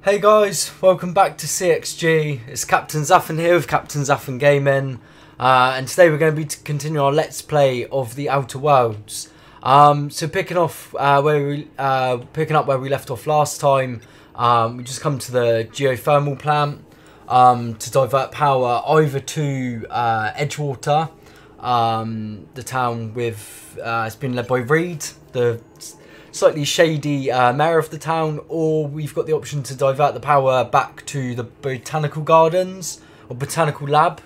Hey guys, welcome back to CXG. It's Captain Zaffin here with Captain Zaffin Gaming, and today we're going to be continuing our Let's Play of the Outer Worlds. So picking up where we left off last time, we just come to the geothermal plant to divert power over to Edgewater, the town with it's been led by Reed, the slightly shady mayor of the town, or we've got the option to divert the power back to the botanical gardens or botanical lab,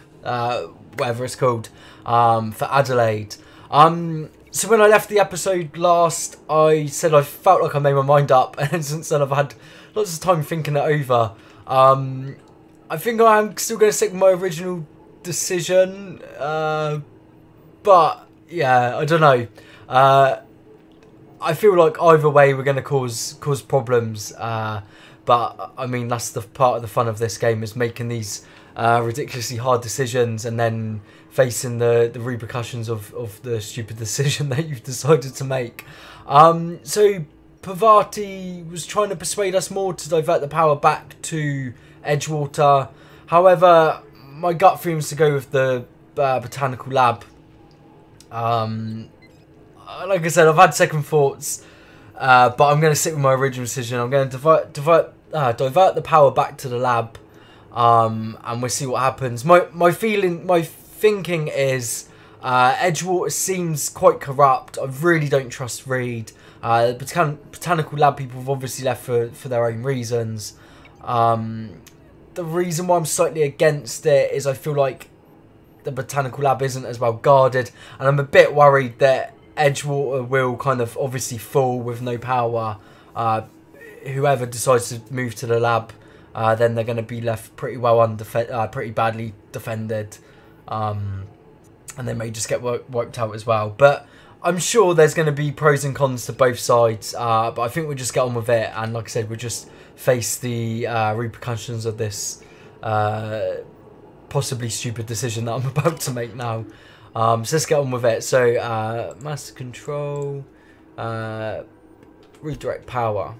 whatever it's called, for Adelaide. So when I left the episode last, I said I felt like I made my mind up, and since then I've had lots of time thinking it over. I think I'm still going to stick with my original decision, but yeah, I don't know. I feel like either way we're going to cause problems, but I mean that's the part of the fun of this game, is making these ridiculously hard decisions and then facing the repercussions of the stupid decision that you've decided to make. So Parvati was trying to persuade us more to divert the power back to Edgewater. However, my gut feels to go with the botanical lab. Like I said, I've had second thoughts, but I'm going to stick with my original decision. I'm going to divert the power back to the lab, and we'll see what happens. My thinking is Edgewater seems quite corrupt. I really don't trust Reed. The botanical lab people have obviously left for their own reasons. The reason why I'm slightly against it is I feel like the botanical lab isn't as well guarded, and I'm a bit worried that Edgewater will kind of obviously fall with no power. Whoever decides to move to the lab, then they're going to be left pretty pretty badly defended, and they may just get wiped out as well. But I'm sure there's going to be pros and cons to both sides. But I think we'll just get on with it, and like I said, we'll just face the repercussions of this possibly stupid decision that I'm about to make now. So let's get on with it. So master control, redirect power,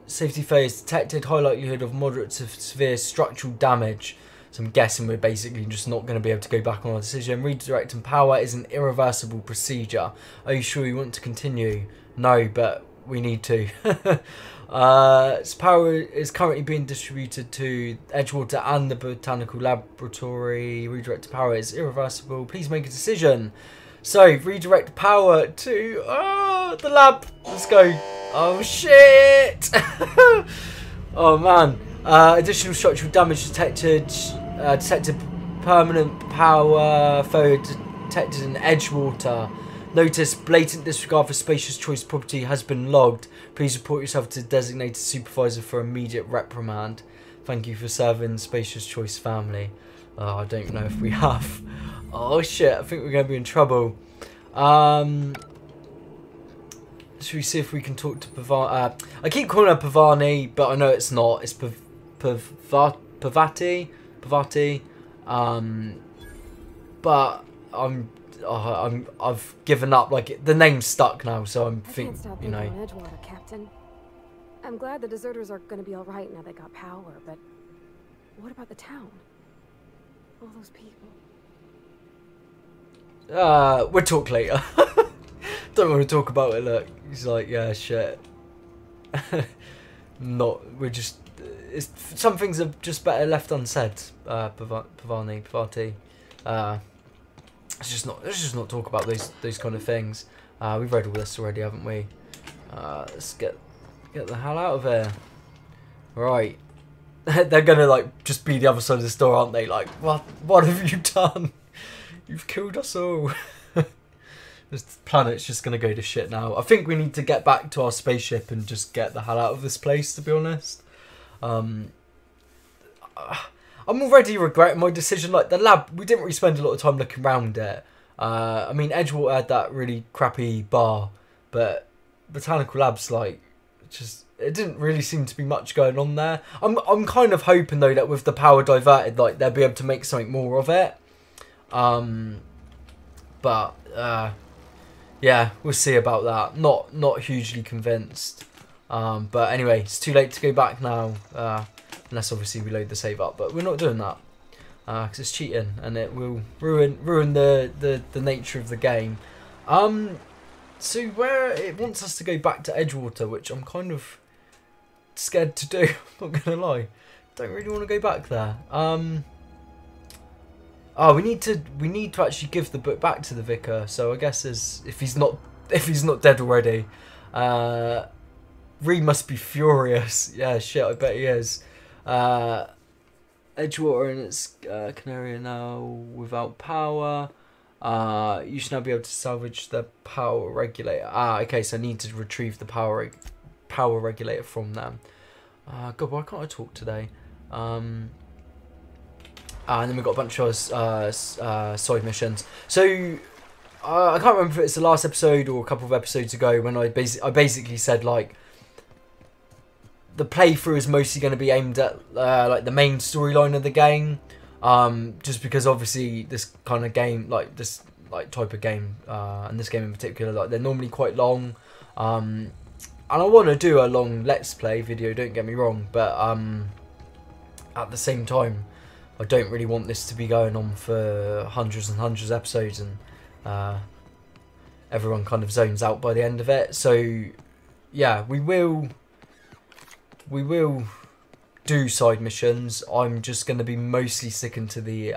safety phase detected, high likelihood of moderate to severe structural damage. So I'm guessing we're basically just not going to be able to go back on our decision. Redirecting power is an irreversible procedure. Are you sure you want to continue? No, but we need to. Its power is currently being distributed to Edgewater and the Botanical Laboratory. Redirect power is irreversible. Please make a decision. So, redirect power to the lab. Let's go. Oh, shit. Oh, man. Additional structural damage detected. Detected permanent power failure detected in Edgewater. Notice blatant disregard for spacious choice property has been logged. Please report yourself to designated supervisor for immediate reprimand. Thank you for serving spacious choice family. Oh, I don't know if we have. Oh shit, I think we're going to be in trouble. Should we see if we can talk to Parvarni? I keep calling her Parvarni, but I know it's not. It's Parvati. But I've given up. Like, the name's stuck now, so I'm thinking, you know. Edgewater, Captain. I'm glad the deserters are going to be all right now they got power, but what about the town? All those people. We'll talk later. Don't want to talk about it. Look, he's like, yeah, shit. We're just. Some things are just better left unsaid. Parvati. Let's just not talk about those kind of things. We've read all this already, haven't we? Let's get the hell out of here. Right. They're gonna like just be the other side of the store, aren't they? Like, what have you done? You've killed us all. This planet's just gonna go to shit now. I think we need to get back to our spaceship and just get the hell out of this place, to be honest. I'm already regretting my decision. Like, the lab, we didn't really spend a lot of time looking around it. I mean, Edgewater had that really crappy bar, but Botanical Lab's like, just, it didn't really seem to be much going on there. I'm kind of hoping though that with the power diverted, like, they'll be able to make something more of it. But yeah, we'll see about that. Not hugely convinced. But anyway, it's too late to go back now, unless obviously we load the save up. But we're not doing that because it's cheating and it will ruin the nature of the game. So where it wants us to go back to Edgewater, which I'm kind of scared to do. I'm not gonna lie, don't really want to go back there. Oh, we need to actually give the book back to the Vicar. So I guess if he's not dead already, Ree must be furious. Yeah, shit, I bet he is. Edgewater and its Canaria now without power. You should now be able to salvage the power regulator. Okay, so I need to retrieve the power regulator from them. God, why can't I talk today? And then we've got a bunch of side missions. So I can't remember if it's the last episode or a couple of episodes ago when I basically said like the playthrough is mostly going to be aimed at like the main storyline of the game. Just because obviously this kind of game, like this type of game, and this game in particular, like they're normally quite long. And I want to do a long Let's Play video, don't get me wrong, but at the same time, I don't really want this to be going on for hundreds and hundreds of episodes and everyone kind of zones out by the end of it. So yeah, we will do side missions. I'm just going to be mostly sticking to the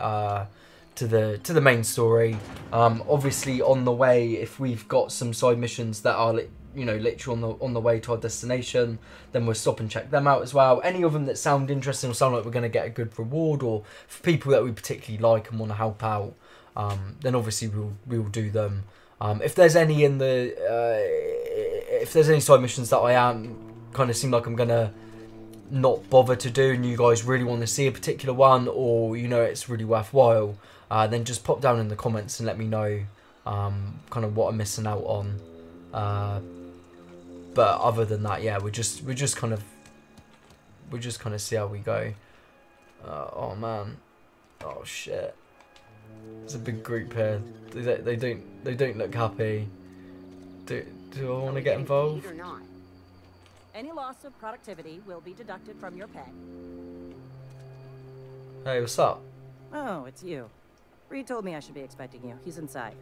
main story. Obviously on the way, if we've got some side missions that are literally on the way to our destination, then we'll stop and check them out as well. Any of them that sound interesting or sound like we're going to get a good reward, or for people that we particularly like and want to help out, then obviously we'll do them. If there's any side missions that I am kind of seem like I'm gonna not bother to do, and you guys really want to see a particular one, or it's really worthwhile, then just pop down in the comments and let me know kind of what I'm missing out on. But other than that, yeah, we just kind of see how we go. Oh man, oh shit, there's a big group here. They don't look happy. Do I want to get involved? Any loss of productivity will be deducted from your pay. Hey, what's up? Oh, it's you. Reed told me I should be expecting you. He's inside.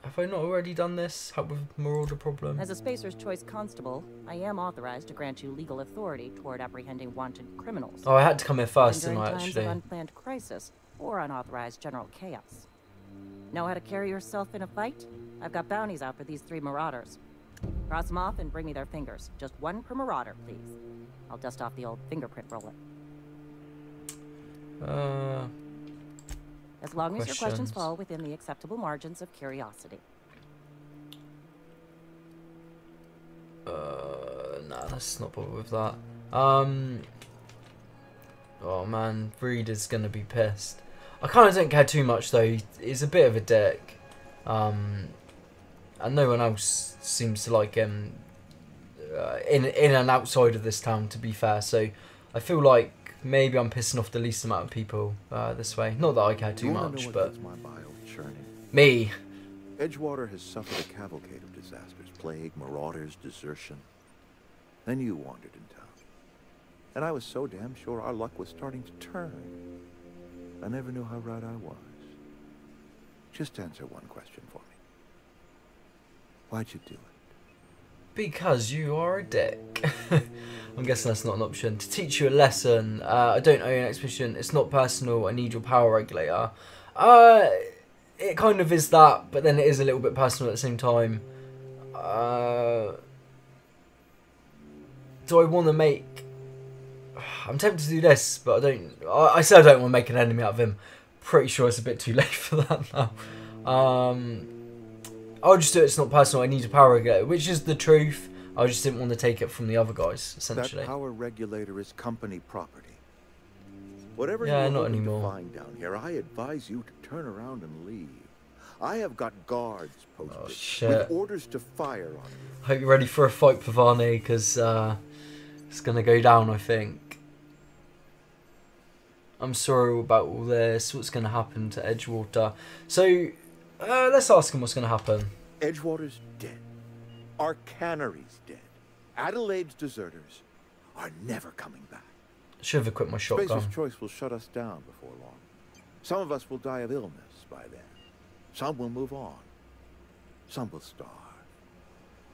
Have I not already done this? Help with marauder problem? As a Spacer's Choice Constable, I am authorized to grant you legal authority toward apprehending wanted criminals. Oh, I had to come here first, during didn't I, times actually? of unplanned crisis or unauthorized general chaos. Know how to carry yourself in a fight? I've got bounties out for these 3 marauders. Cross them off and bring me their fingers. Just 1 per marauder, please. I'll dust off the old fingerprint roller. As long as your questions fall within the acceptable margins of curiosity. Nah, let's not bother with that. Oh man, Reed is gonna be pissed. I kind of don't care too much though. He's a bit of a dick. And no one else seems to like him in and outside of this town, to be fair. So I feel like maybe I'm pissing off the least amount of people this way. Not that I care too much, but me. Edgewater has suffered a cavalcade of disasters: plague, marauders, desertion. Then you wandered in town, and I was so damn sure our luck was starting to turn. I never knew how right I was. Just answer one question for me. Why'd you do it? Because you are a dick. I'm guessing that's not an option. To teach you a lesson. I don't owe you an expedition. It's not personal. I need your power regulator. It kind of is that, but then it is a little bit personal at the same time. Do I want to make... I'm tempted to do this, but I don't... I said I don't want to make an enemy out of him. Pretty sure it's a bit too late for that now. I'll just do it. It's not personal. I need a power regulator, which is the truth. I just didn't want to take it from the other guys, essentially. That power regulator is company property. Whatever yeah, you're not looking anymore. to find down here, I advise you to turn around and leave. I have got guards posted with orders to fire on you. Hope you're ready for a fight, Parvarni, because it's going to go down, I think. I'm sorry about all this. What's going to happen to Edgewater? So, let's ask him what's going to happen. Edgewater's dead. Our cannery's dead. Adelaide's deserters are never coming back. Should have equipped my shotgun. Spacer's Choice will shut us down before long. Some of us will die of illness by then. Some will move on. Some will starve.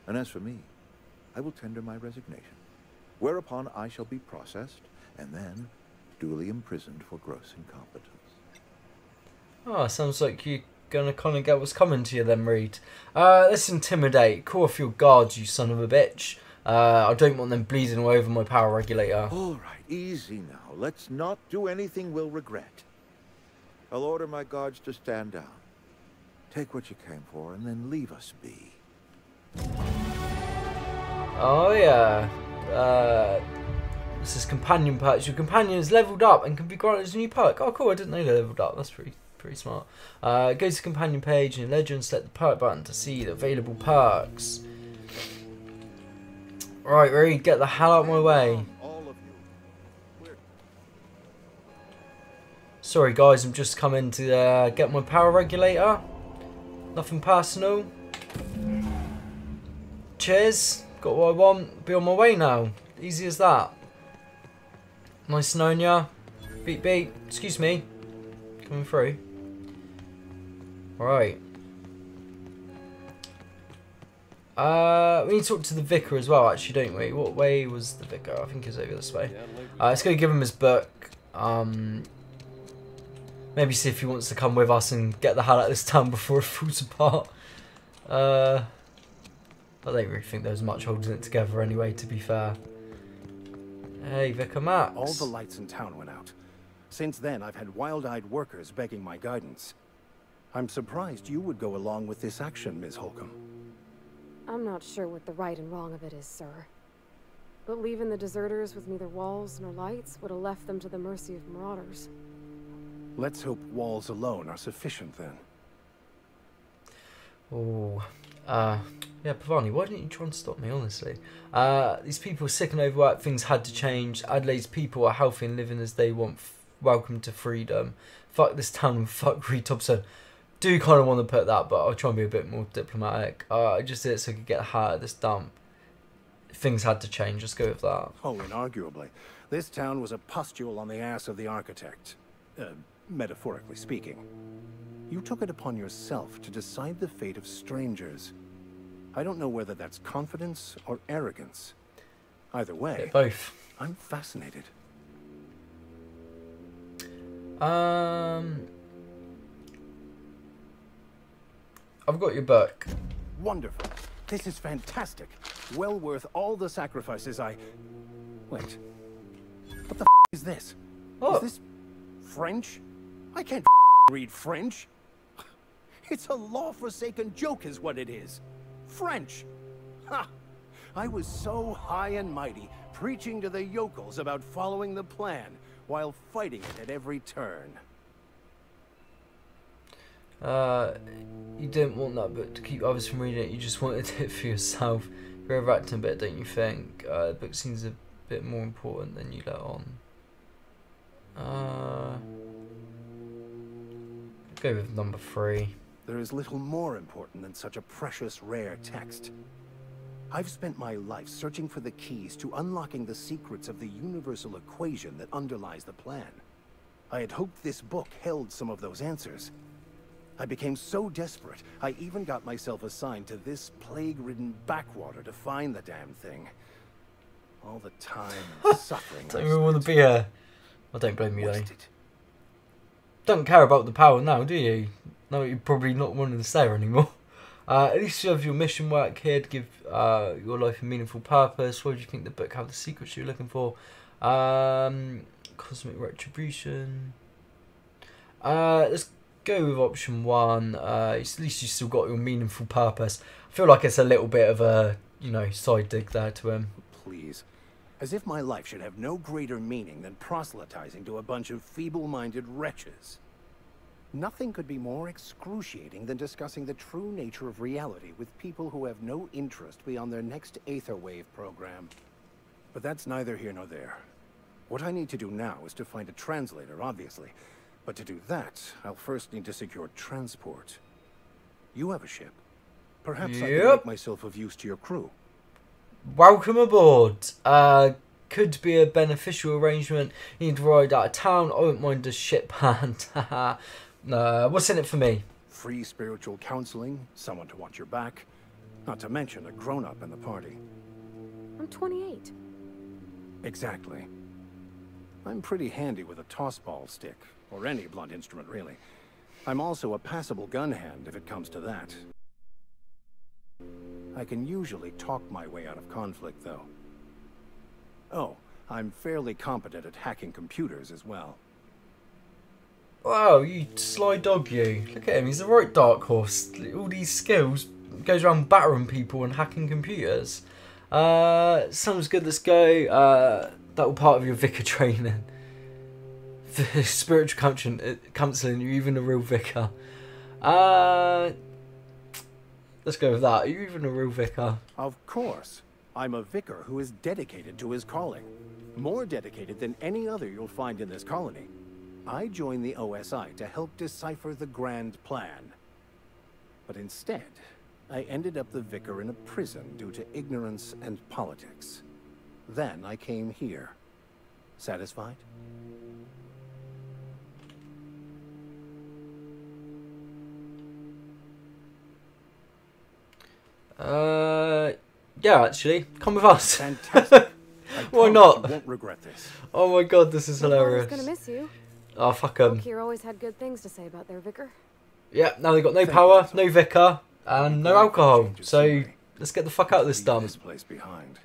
And as for me, I will tender my resignation, whereupon I shall be processed and then duly imprisoned for gross incompetence. Oh, sounds like you're gonna kind of get what's coming to you then, Reed. Let's intimidate. Call off your guards, you son of a bitch. I don't want them bleeding all over my power regulator. All right, easy now. Let's not do anything we'll regret. I'll order my guards to stand down. Take what you came for and then leave us be. Oh yeah. This is companion perks. Your companion is leveled up and can be granted as a new perk. Oh cool, I didn't know they leveled up. That's pretty smart. Go to the companion page in Legend, select the perk button to see the available perks. Right, Reed, get the hell out of my way. Sorry guys, I'm just coming to get my power regulator. Nothing personal. Cheers. Got what I want. Be on my way now. Easy as that. Nice knowing ya. Beep beep. Excuse me. Coming through. Right. We need to talk to the Vicar as well, actually, don't we? What way was the Vicar? I think it's over this way. Let's go give him his book. Maybe see if he wants to come with us and get the hell out of this town before it falls apart. I don't really think there was much holding it together anyway, to be fair. Hey, Vicar Max. All the lights in town went out. Since then, I've had wild-eyed workers begging my guidance. I'm surprised you would go along with this action, Ms. Holcomb. I'm not sure what the right and wrong of it is, sir. But leaving the deserters with neither walls nor lights would have left them to the mercy of marauders. Let's hope walls alone are sufficient then. Oh, yeah, Parvarni, why didn't you try and stop me, honestly? These people are sick and overworked, things had to change. Adelaide's people are healthy and living as they want. Welcome to freedom. Fuck this town and fuck Reed Thompson. Do kind of want to put that, but I'll try and be a bit more diplomatic. I just did it so I could get a hat out of this dump. Things had to change, let's go with that. Oh, inarguably. This town was a pustule on the ass of the architect. Metaphorically speaking. You took it upon yourself to decide the fate of strangers. I don't know whether that's confidence or arrogance. Either way, Yeah, both. I'm fascinated. I've got your book. Wonderful. This is fantastic. Well worth all the sacrifices I... Wait. What the is this? Oh. Is this French? I can't read French. It's a law-forsaken joke is what it is. French. Ha! I was so high and mighty, preaching to the yokels about following the plan, while fighting it at every turn. You didn't want that book to keep others from reading it, you just wanted it for yourself. You're overacting a bit, don't you think? The book seems a bit more important than you let on. Go with number 3. There is little more important than such a precious, rare text. I've spent my life searching for the keys to unlocking the secrets of the universal equation that underlies the plan. I had hoped this book held some of those answers. I became so desperate, I even got myself assigned to this plague-ridden backwater to find the damn thing. All the time and suffering. Don't even want to be here. I don't blame you though. Wasted. Don't care about the power now, do you? No, you're probably not wanting to stay there anymore. At least you have your mission work here to give your life a meaningful purpose. What do you think the book have the secrets you're looking for? Cosmic retribution. Let's go with option 1. At least you still got your meaningful purpose. I feel like it's a little bit of a, you know, side dig there to him. Please. As if my life should have no greater meaning than proselytizing to a bunch of feeble-minded wretches. Nothing could be more excruciating than discussing the true nature of reality with people who have no interest beyond their next Aetherwave program. But that's neither here nor there. What I need to do now is to find a translator, obviously. But to do that, I'll first need to secure transport. You have a ship. Perhaps I can Yep. make myself of use to your crew. Welcome aboard. Could be a beneficial arrangement. You need to ride out of town. I wouldn't mind a ship hand. What's in it for me? Free spiritual counseling, someone to watch your back, not to mention a grown-up in the party. I'm 28. Exactly. I'm pretty handy with a tossball stick, or any blunt instrument, really. I'm also a passable gun hand, if it comes to that. I can usually talk my way out of conflict, though. Oh, I'm fairly competent at hacking computers as well. Wow, you sly dog, you. Look at him, he's the right dark horse. All these skills, goes around battering people and hacking computers. Sounds good, let's go. That will part of your vicar training. Spiritual counselling, you're even a real vicar. Let's go with that. Are you even a real vicar? Of course. I'm a vicar who is dedicated to his calling. More dedicated than any other you'll find in this colony. I joined the OSI to help decipher the grand plan. But instead, I ended up the vicar in a prison due to ignorance and politics. Then I came here. Satisfied? Yeah, actually, come with us. Fantastic. Why not? You won't regret this. Oh my god, this is My hilarious. father's gonna miss you. Oh, fuck Folk 'em. here always had good things to say about their vicar. Yeah, now they've got no Thank power, you. no vicar, and no Glad alcohol. changes So, scenery. let's get the fuck out of this Leave dump. this place behind.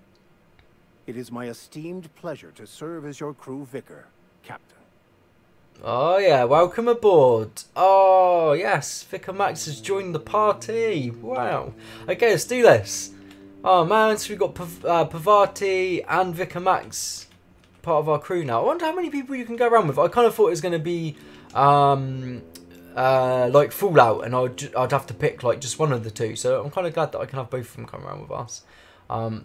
It is my esteemed pleasure to serve as your crew vicar, Captain. Oh yeah, welcome aboard. Oh yes, Vicar Max has joined the party. Wow. Okay, let's do this. Oh man, so we've got Parvati and Vicar Max part of our crew now. I wonder how many people you can go around with. I kind of thought it was going to be like Fallout, and I'd have to pick like just one of the two. So I'm kind of glad that I can have both of them come around with us.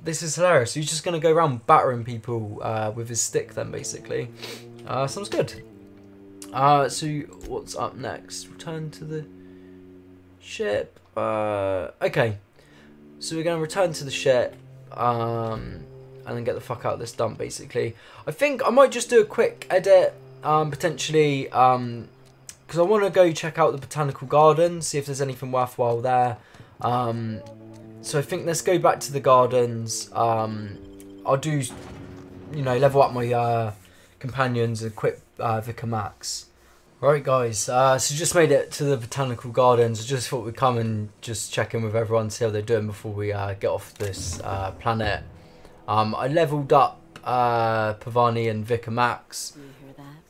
This is hilarious. He's just going to go around battering people with his stick then, basically. Sounds good. So what's up next? Return to the ship. Okay. So we're going to return to the ship. And then get the fuck out of this dump, basically. I think I might just do a quick edit. Potentially. Because I want to go check out the botanical gardens. See if there's anything worthwhile there. So I think let's go back to the gardens. I'll do, you know, level up my companions and equip Vicar Max. Right guys, so just made it to the botanical gardens. I just thought we'd come and just check in with everyone, see how they're doing before we get off this planet. I leveled up Parvarni and Vicar Max. You hear that?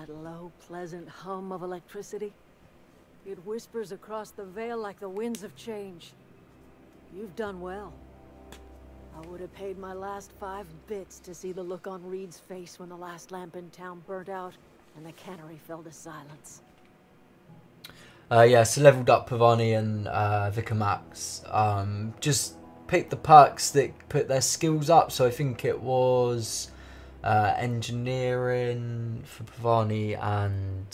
That low, pleasant hum of electricity? It whispers across the veil like the winds of change. You've done well. I would have paid my last 5 bits to see the look on Reed's face when the last lamp in town burnt out and the cannery fell to silence. Yeah, so leveled up Parvarni and Vicar Max. Just picked the perks that put their skills up. So I think it was engineering for Parvarni and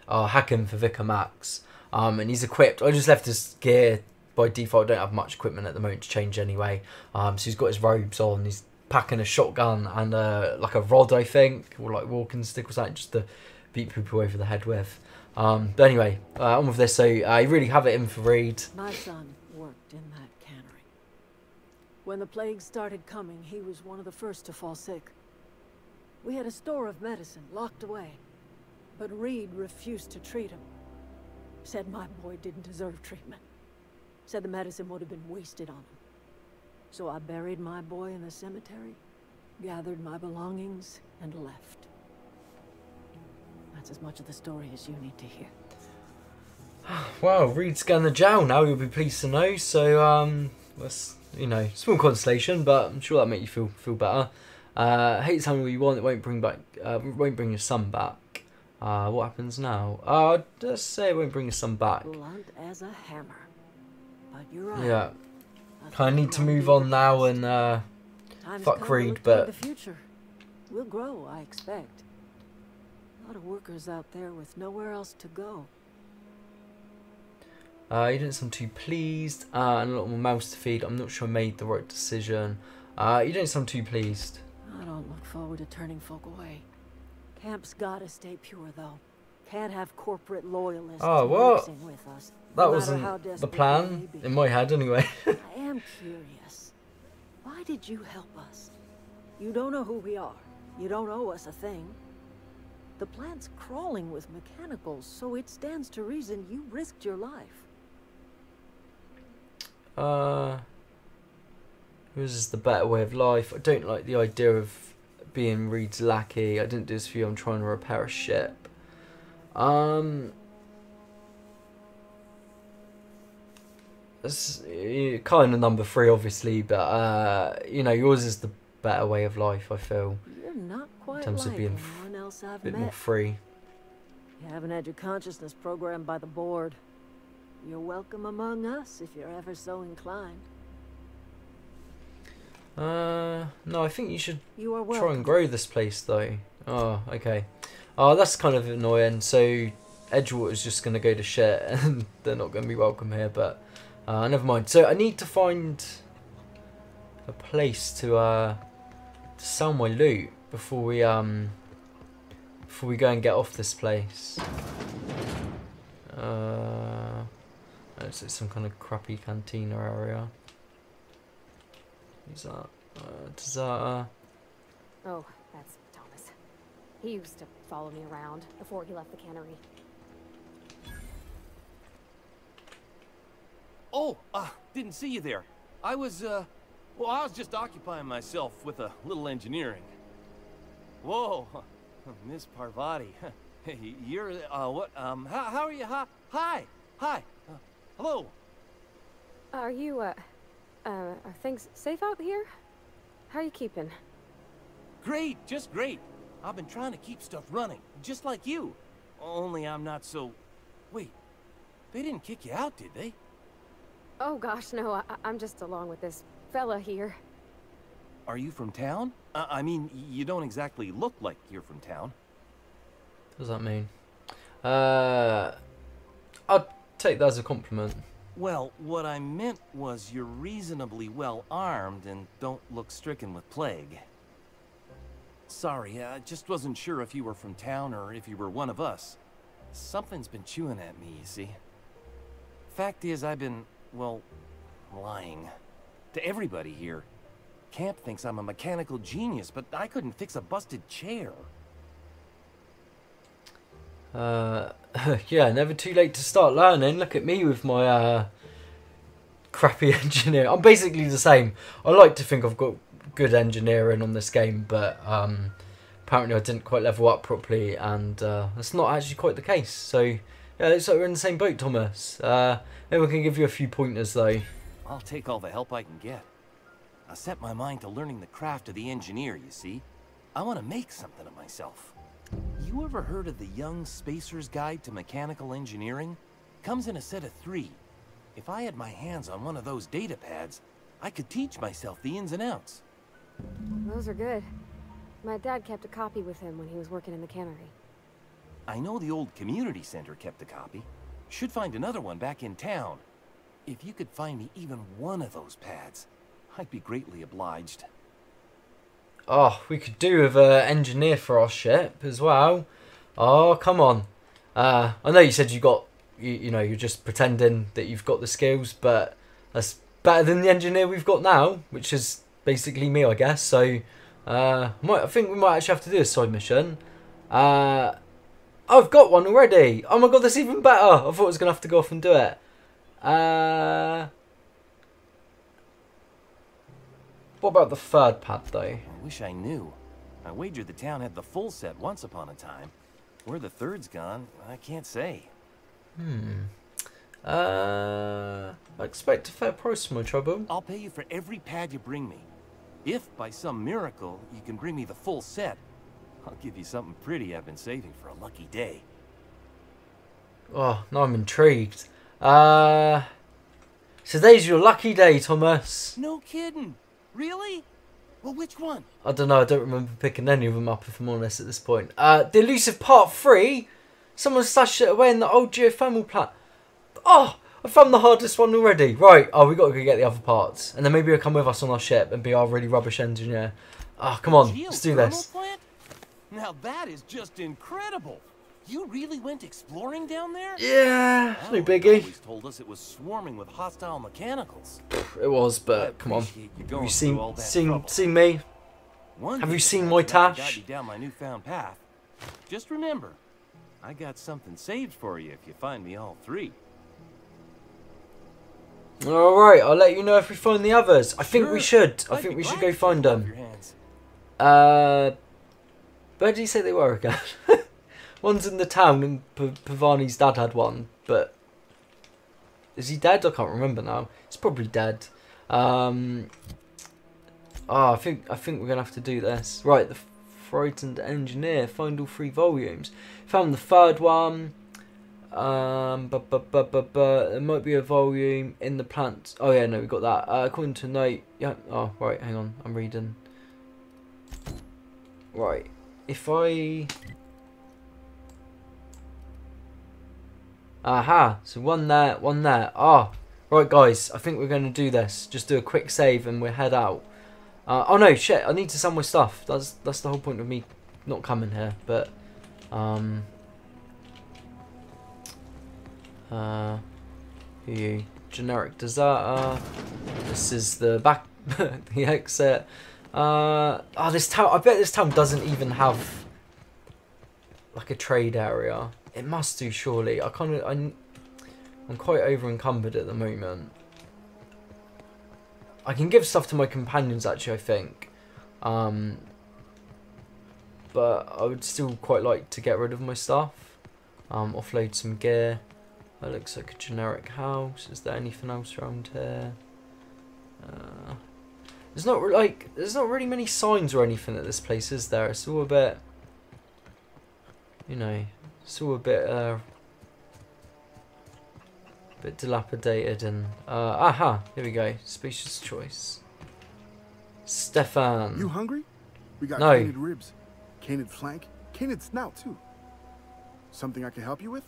hacking for Vicar Max. And he's equipped. I just left his gear by default. I don't have much equipment at the moment to change anyway. So he's got his robes on. He's packing a shotgun and like a rod, I think, or like walking stick or something, just to beat people over the head with. But anyway, on with this. So you really have it in for Reed. My son worked in that cannery. When the plague started coming, he was one of the first to fall sick. We had a store of medicine locked away, but Reed refused to treat him. Said my boy didn't deserve treatment. Said the medicine would have been wasted on him. So I buried my boy in the cemetery, gathered my belongings, and left. That's as much of the story as you need to hear. Wow, Reed's going to jail now. You'll be pleased to know. So that's, you know, small consolation, but I'm sure that'll make you feel better. Hate to tell me what you want. It won't bring your son back. What happens now? I'll just say it won't bring your son back. Blunt as a hammer. But you're right. Yeah. I need to move on now and fuck Reed, but the future will grow, I expect. A lot of workers out there with nowhere else to go. You didn't seem too pleased. And a lot more mouths to feed. I'm not sure I made the right decision. You don't sound too pleased. I don't look forward to turning folk away. Camp's gotta stay pure, though. Can't have corporate loyalists mixing with us. That wasn't the plan, in my head anyway. I am curious. Why did you help us? You don't know who we are. You don't owe us a thing. The plant's crawling with mechanicals, so it stands to reason you risked your life. This is the better way of life. I don't like the idea of being Reed's lackey. I didn't do this for you. I'm trying to repair a ship. It's kind of number 3, obviously, but you know, yours is the better way of life. I feel You're not quite in terms of being a bit more free. You haven't had your consciousness programmed by the board. You're welcome among us if you're ever so inclined. No, I think you should You are try and grow this place, though. Oh, okay. Oh, that's kind of annoying. So Edgewater's just going to go to shit, and they're not going to be welcome here. But never mind. So I need to find a place to sell my loot before we go and get off this place. It's some kind of crappy cantina area. Who's that? Deserter. Oh, that's Thomas. He used to follow me around before he left the cannery. Oh, didn't see you there. I was, well, I was just occupying myself with a little engineering. Whoa, Miss Parvati. You're, what, how are you? Hi. Hello. Are you, are things safe out here? How are you keeping? Great, just great. I've been trying to keep stuff running, just like you. Only I'm not so... Wait, they didn't kick you out, did they? Oh gosh, no, I'm just along with this fella here. Are you from town? I mean, you don't exactly look like you're from town. What does that mean? I'd take that as a compliment. Well, what I meant was you're reasonably well armed and don't look stricken with plague. Sorry, I just wasn't sure if you were from town or if you were one of us. Something's been chewing at me, you see. Fact is, I've been, well, lying. To everybody here. Camp thinks I'm a mechanical genius, but I couldn't fix a busted chair. Yeah, never too late to start learning. Look at me with my crappy engineering. I'm basically the same. I like to think I've got good engineering on this game, but apparently I didn't quite level up properly, and that's not actually quite the case. So yeah, looks like we're in the same boat, Thomas. Maybe we can give you a few pointers though. I'll take all the help I can get. I set my mind to learning the craft of the engineer, you see. I want to make something of myself. You ever heard of the Young Spacer's Guide to Mechanical Engineering? Comes in a set of 3. If I had my hands on one of those data pads, I could teach myself the ins and outs. Those are good. My dad kept a copy with him when he was working in the cannery. I know the old community center kept a copy. Should find another one back in town. If you could find me even one of those pads, I'd be greatly obliged. Oh, we could do with an engineer for our ship as well. Oh, come on. I know you said you know, you're just pretending that you've got the skills, but that's better than the engineer we've got now, which is basically me, I guess. So, I think we might actually have to do a side mission. I've got one already. Oh my god, that's even better. I thought I was going to have to go off and do it. What about the third pad, though? I wish I knew. I wagered the town had the full set once upon a time. Where the third's gone, I can't say. I expect a fair price for my trouble. I'll pay you for every pad you bring me. If, by some miracle, you can bring me the full set, I'll give you something pretty I've been saving for a lucky day. Oh, now I'm intrigued. Today's your lucky day, Thomas. No kidding. Really? Well, which one? I don't know. I don't remember picking any of them up, if I'm honest, at this point. The elusive part 3. Someone stashed it away in the old geothermal plant. Oh, I found the hardest one already. Right, oh, we got to go get the other parts. And then maybe he'll come with us on our ship and be our really rubbish engineer. Ah, come on, let's do this. Plant? Now that is just incredible. You really went exploring down there? Yeah, no biggie. Always told us it was swarming with hostile mechanicals. It was, but come on. Have you seen me? Have you seen my tash? Guide you down my newfound path. Just remember, I got something saved for you if you find me all three. Alright, I'll let you know if we find the others. I think we should. I think we should go find them. Where did you say they were again? One's in the town, and Parvarni's dad had one, but is he dead? I can't remember now. He's probably dead. I think we're gonna have to do this. Right, the Frightened Engineer. Find all 3 volumes. Found the 3rd one. There might be a volume in the plant. Oh yeah, no, we got that. According to note, yeah. Oh right, hang on, I'm reading. Right, if I. Aha, so one there, one there. Ah, right guys, I think we're going to do this. Just do a quick save and we'll head out. Oh no, shit, I need to sell my stuff. That's the whole point of me not coming here, but... you generic deserter. This is the back, the exit. This town, I bet this town doesn't even have like a trade area. It must do, surely. I'm quite over encumbered at the moment. I can give stuff to my companions actually, I think. But I would still quite like to get rid of my stuff. Offload some gear. That looks like a generic house. Is there anything else around here? There's not really many signs or anything at this place, is there? It's all a bit, you know, it's all a bit dilapidated and aha, here we go. Spacious choice. Stefan. You hungry? We got No. canid ribs, canid flank, canid snout too. Something I can help you with?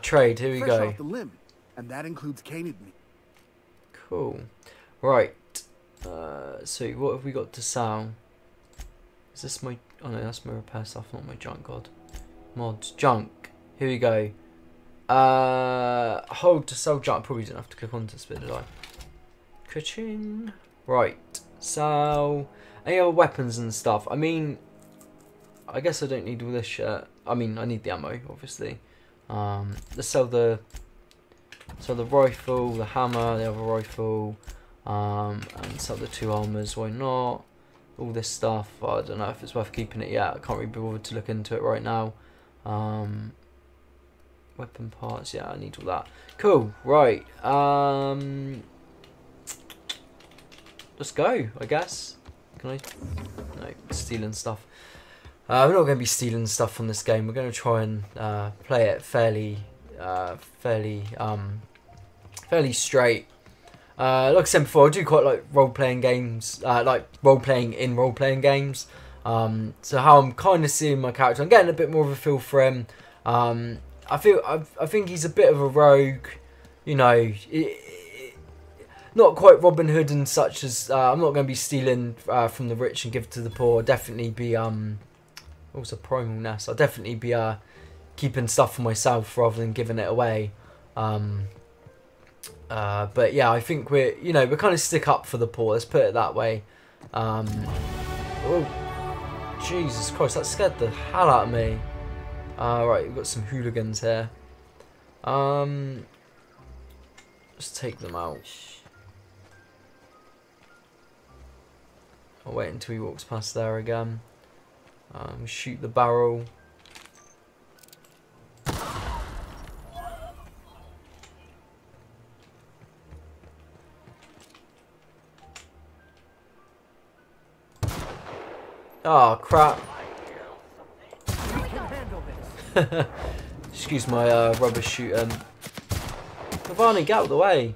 Trade. Here we Fresh go. off the limb, and that includes canid meat. Cool. Right. So what have we got to sell? Is this my... Oh no, that's my repair stuff, not my junk god. Mods. Junk. Here we go. Hold to sell junk. Probably didn't have to click on to spit, did I? Ka-ching. Right. Sell. Any other weapons and stuff? I mean... I guess I don't need all this shit. I mean, I need the ammo, obviously. Let's sell the rifle, the hammer, the other rifle, and sell the 2 armors. Why not? All this stuff. I don't know if it's worth keeping it yet. I can't really be bothered to look into it right now. Weapon parts. Yeah, I need all that. Cool. Right. Let's go. I guess. Can I? No, stealing stuff. We're not going to be stealing stuff from this game. We're going to try and play it fairly straight. Like I said before, I do quite like role-playing games, like role-playing in role-playing games. So how I'm kind of seeing my character, I'm getting a bit more of a feel for him. I think he's a bit of a rogue, you know. Not quite Robin Hood and such as I'm not going to be stealing from the rich and give to the poor. I'll definitely be also primal nest. I'll definitely be keeping stuff for myself rather than giving it away. But yeah, I think we're kind of stick up for the poor. Let's put it that way. Oh, Jesus Christ, that scared the hell out of me. Right, we've got some hooligans here. Let's take them out. I'll wait until he walks past there again. Shoot the barrel. Oh crap. Excuse my rubbish shooting. Parvarni, get out of the way.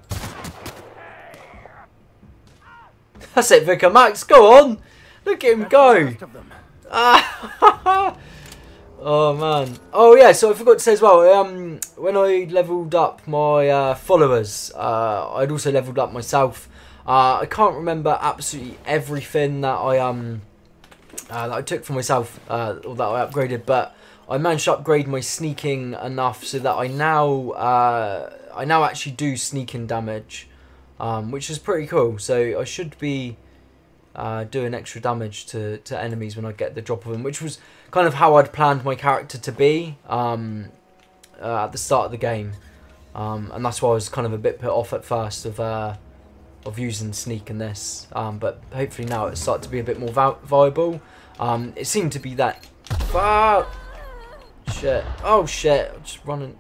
That's it, Vicar. Max, go on. Look at him go. Oh man. Oh yeah, so I forgot to say as well, when I leveled up my followers, I'd also leveled up myself. I can't remember absolutely everything that I took for myself, or that I upgraded, but I managed to upgrade my sneaking enough so that I now actually do sneaking damage, which is pretty cool. So I should be doing extra damage to enemies when I get the drop of them, which was kind of how I'd planned my character to be at the start of the game, and that's why I was kind of a bit put off at first of using sneak in this, but hopefully now it's starting to be a bit more viable. It seemed to be that. Shit! Oh shit! I'm just running.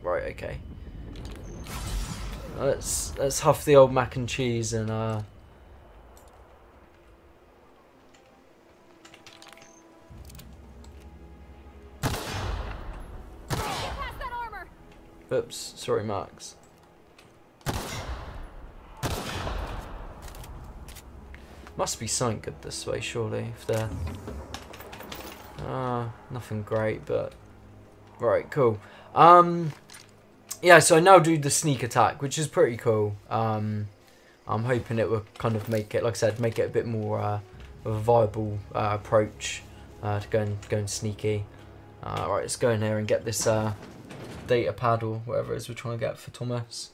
Right, okay. Let's huff the old mac and cheese and Oops, sorry, Max. Must be something good this way, surely. If they're nothing great, but right, cool. Yeah, so I now do the sneak attack, which is pretty cool. I'm hoping it will kind of make it, like I said, make it a bit more of a viable approach to going sneaky. Right, let's go in here and get this data pad or whatever it is we're trying to get for Thomas.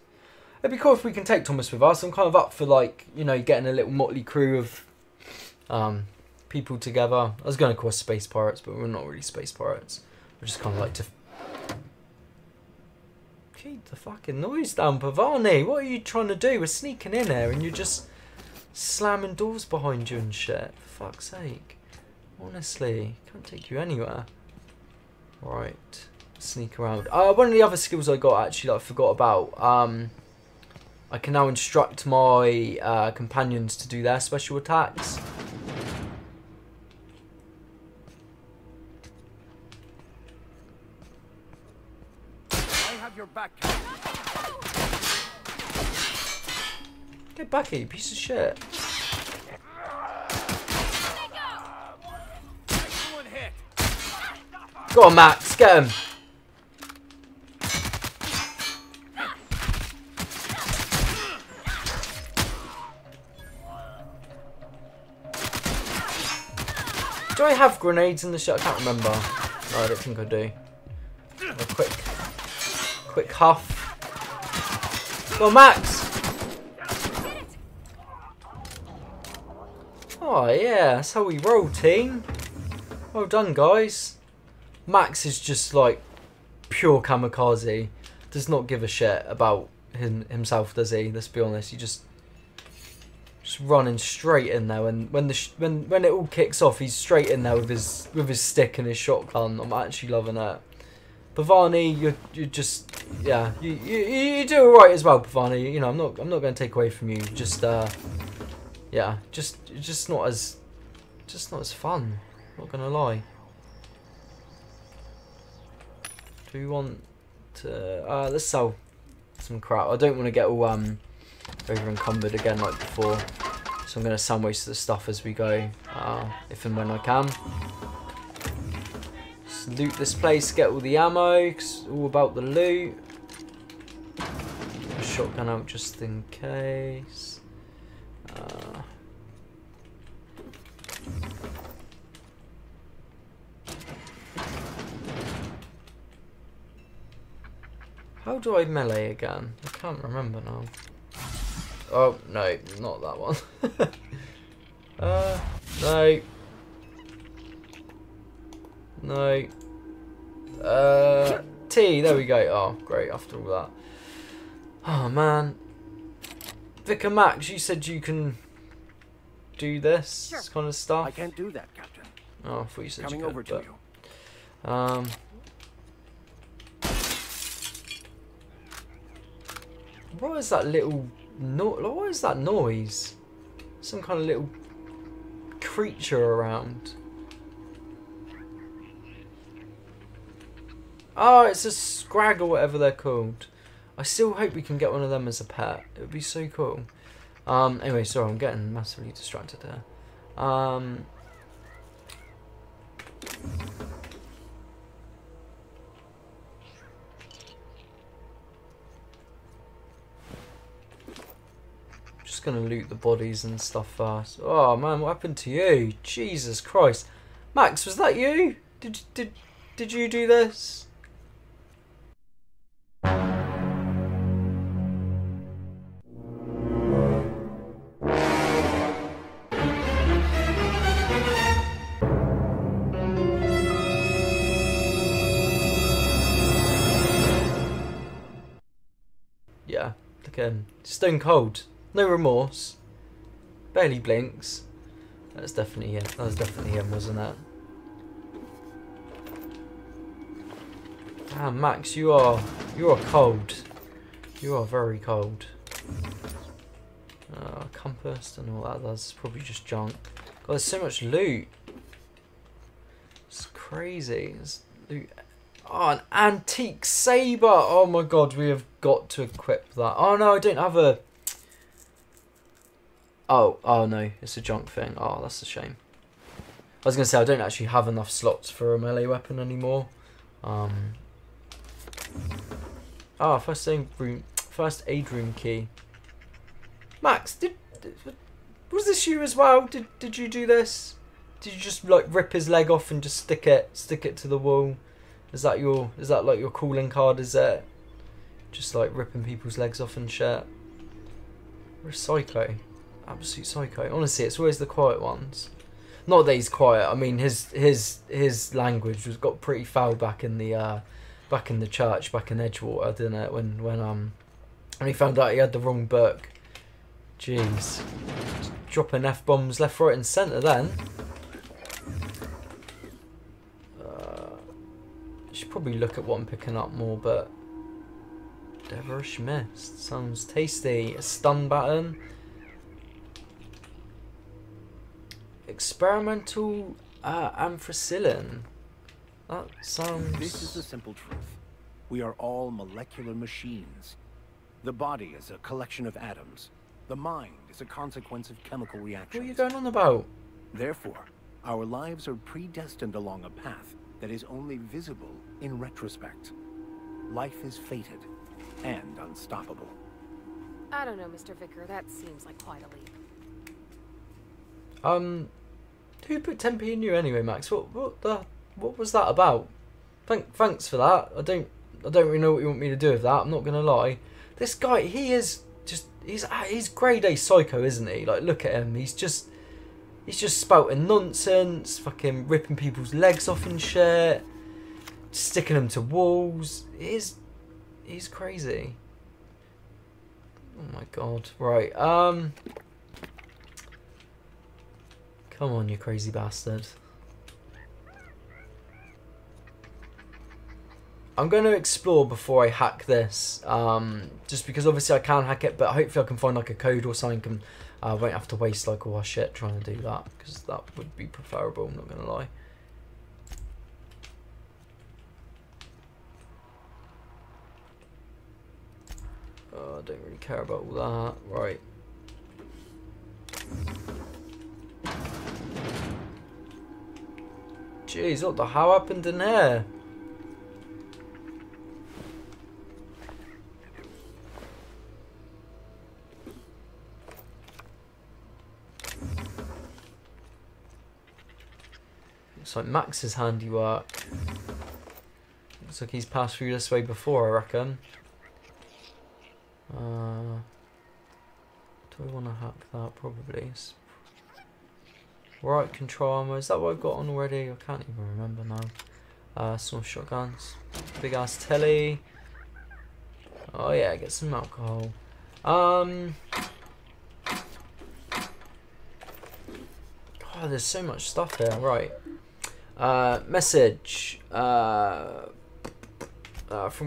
It'd be cool if we can take Thomas with us. I'm kind of up for, like, you know, getting a little motley crew of people together. I was going to call us space pirates, but we're not really space pirates. We just kind of like to keep the fucking noise down, Parvarni. What are you trying to do? We're sneaking in here and you're just slamming doors behind you and shit. For fuck's sake. Honestly, can't take you anywhere. Right. Sneak around. One of the other skills I got, actually, that I forgot about. I can now instruct my companions to do their special attacks. I have your back. Get back here, you piece of shit. Go on, Max, get him. Do I have grenades in the shot? I can't remember. No, I don't think I do. A quick huff. Go on, Max. Oh yeah, that's how we roll, team. Well done, guys. Max is just like pure kamikaze. Does not give a shit about himself, does he? Let's be honest. He just running straight in there. And when it all kicks off, he's straight in there with his stick and his shotgun. I'm actually loving it. Parvani, you're just, yeah, you do all right as well, Parvani. You know, I'm not going to take away from you. Just yeah, just not as fun. Not gonna lie. Do we want to let's sell some crap. I don't want to get all over encumbered again like before, so I'm going to sell most of the stuff as we go, if and when I can. Just loot this place, get all the ammo, 'cause it's all about the loot. Get a shotgun out just in case. How do I melee again? I can't remember now. Oh, no, not that one. No. No. T, there we go. Oh, great, after all that. Oh, man. Vicar Max, you said you can do this kind of stuff? I can't do that, Captain. Oh, I thought you said Coming you could, over to you. What is that little what is that noise? Some kind of little creature around. Oh, it's a scrag or whatever they're called. I still hope we can get one of them as a pet. It would be so cool. Anyway, sorry, I'm getting massively distracted there. Just gonna loot the bodies and stuff first. Oh man, what happened to you? Jesus Christ. Max, was that you? Did you do this? Yeah, look at him. Stone cold. No remorse. Barely blinks. That's definitely him. That was definitely him, wasn't it? Ah, Max, you are cold. You are very cold. Compass and all that. That's probably just junk. God, there's so much loot. It's crazy. It's loot. Oh, an antique saber. Oh my god, we have got to equip that. Oh no, I don't have a. Oh no, it's a junk thing. Oh, that's a shame. I was gonna say I don't actually have enough slots for a melee weapon anymore. First aid room key. Max, was this you as well? Did you do this? Did you just like rip his leg off and just stick it to the wall? Is that like your calling card? Is it just like ripping people's legs off and shit? We're a psycho, absolute psycho. Honestly, it's always the quiet ones. Not that he's quiet. I mean, his language got pretty foul back in the church back in Edgewater, didn't it? When he found out he had the wrong book. Jeez, dropping F-bombs left, right, and centre. Then should probably look at what I'm picking up more, but Devilish Mist sounds tasty. A stun baton. Experimental amphisilin. That sounds... This is the simple truth. We are all molecular machines. The body is a collection of atoms. The mind is a consequence of chemical reactions. What are you going on about? Therefore, our lives are predestined along a path that is only visible in retrospect. Life is fated and unstoppable. I don't know, Mr. Vicar. That seems like quite a leap. Who put 10p in you anyway, Max? What was that about? Thanks for that. I don't really know what you want me to do with that. I'm not gonna lie. This guy, he's grade A psycho, isn't he? Like, look at him. He's just spouting nonsense, fucking ripping people's legs off and shit, sticking them to walls. He's crazy. Oh my god. Right. Come on, you crazy bastard. I'm going to explore before I hack this, just because obviously I can hack it, but hopefully I can find like a code or something, and won't have to waste like all our shit trying to do that, because that would be preferable, I'm not going to lie. I don't really care about all that. Right. Jeez, what the hell happened in here? Looks like Max's handiwork. Looks like he's passed through this way before, I reckon. Do I want to hack that? Probably. Right, control armor. Is that what I've got on already? I can't even remember now. Some shotguns. Big ass telly. Oh yeah, get some alcohol. God, there's so much stuff here. Right. Message. From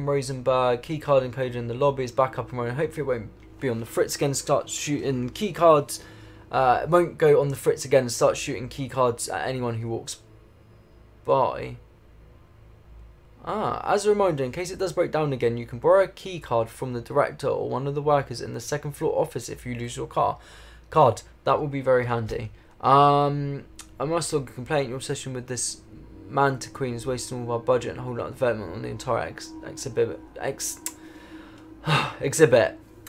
Rosenberg. Keycard encoded in the lobby is back up and running. Hopefully it won't be on the fritz again. Start shooting keycards. It won't go on the fritz again and start shooting keycards at anyone who walks by. As a reminder, in case it does break down again, you can borrow a keycard from the director or one of the workers in the second floor office if you lose your card. That will be very handy. I must log a complaint. Your obsession with this Manta Queen is wasting all of our budget and holding up development on the entire exhibit.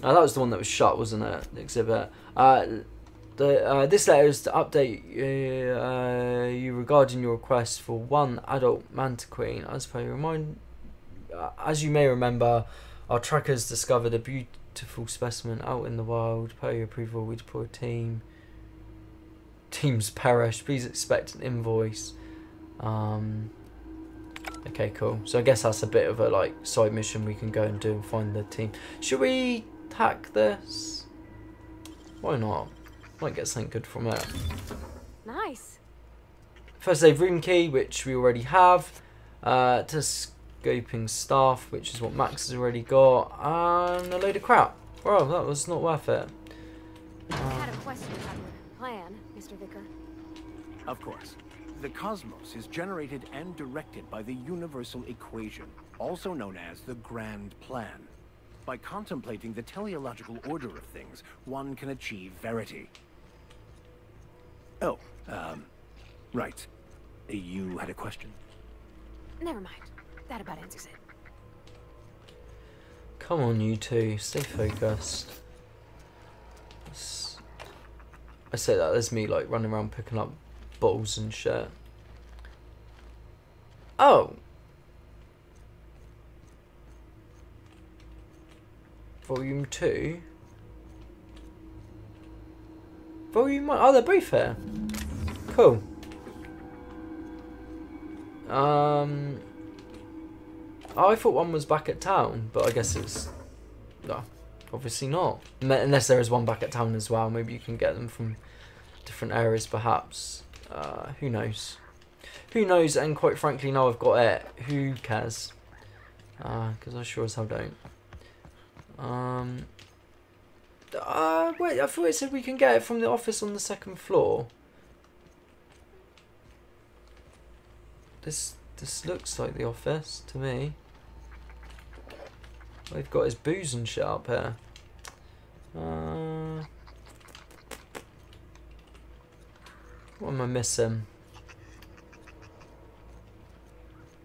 That was the one that was shut, wasn't it? The exhibit. This letter is to update you regarding your request for one adult manta queen. As you may remember, our trackers discovered a beautiful specimen out in the wild. Per your approval, we deploy a team. Teams perish. Please expect an invoice. Okay, cool. So I guess that's a bit of a like side mission we can go and do and find the team. Should we hack this? Why not? Might get something good from it. Nice. First aid room key, which we already have. Scoping staff, which is what Max has already got. And a load of crap. Well, that was not worth it. I had a question about your plan, Mr. Vicar. Of course. The cosmos is generated and directed by the universal equation, also known as the Grand Plan. By contemplating the teleological order of things, one can achieve verity. Oh, right. You had a question? Never mind. That about answers it. Come on, you two. Stay focused. I say that, there's me like running around picking up bottles and shit. Oh! Volume 2. Volume 1. Oh, they're both here. Cool. Oh, I thought one was back at town, but I guess it's... No, obviously not. Unless there is one back at town as well. Maybe you can get them from different areas, perhaps. Who knows? Who knows, and quite frankly, now I've got it. Who cares? Because I sure as hell don't. Wait, I thought it said we can get it from the office on the 2nd floor. This looks like the office to me. They've got his booze and shit up here. What am I missing?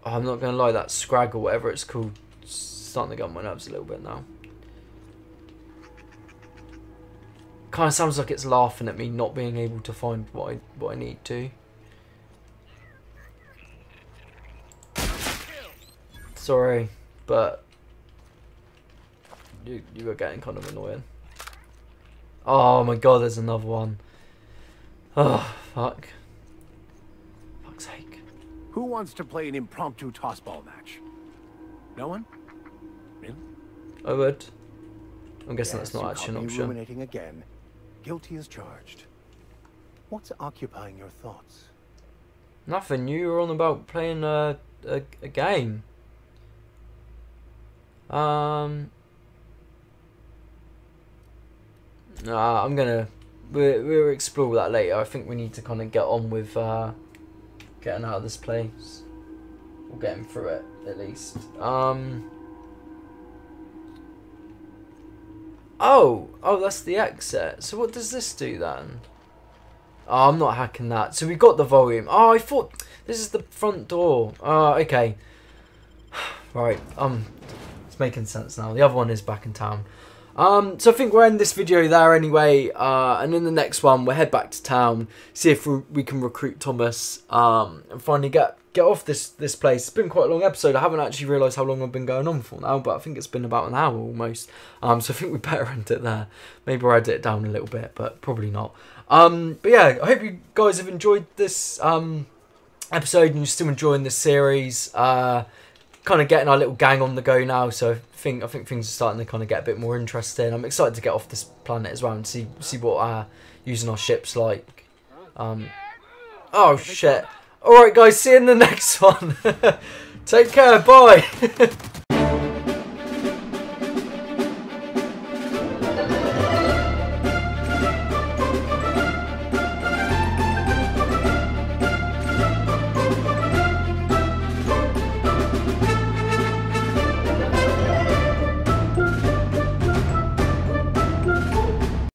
Oh, I'm not going to lie, that scrag or whatever it's called, starting to get on my nerves a little bit now. Kind of sounds like it's laughing at me not being able to find what I need to. Sorry, but you were getting kind of annoying. Oh my god, there's another one. Oh, fuck. Fuck's sake. Who wants to play an impromptu tossball match? No one? Really? I would. I'm guessing Yes, that's not actually an you caught me option. ruminating again. Guilty as charged. What's occupying your thoughts? Nothing. You were on about playing a game. Nah, we'll explore that later. I think we need to kind of get on with getting out of this place, or getting through it at least. Oh, that's the exit. So what does this do then? Oh, I'm not hacking that. So we got the volume. Oh, I thought this is the front door. Oh, okay. Right. It's making sense now. The other one is back in town. So I think we'll end this video there anyway, and in the next one we'll head back to town, see if we can recruit Thomas, and finally get off this place. It's been quite a long episode. I haven't actually realised how long I've been going on for now, but I think it's been about an hour almost. So I think we better end it there. Maybe I'll edit it down a little bit, but probably not. But yeah, I hope you guys have enjoyed this episode and you're still enjoying this series. Kind of getting our little gang on the go now, so I think things are starting to kind of get a bit more interesting. I'm excited to get off this planet as well and see what using our ships like. Oh shit! All right, guys, see you in the next one. Take care. Bye.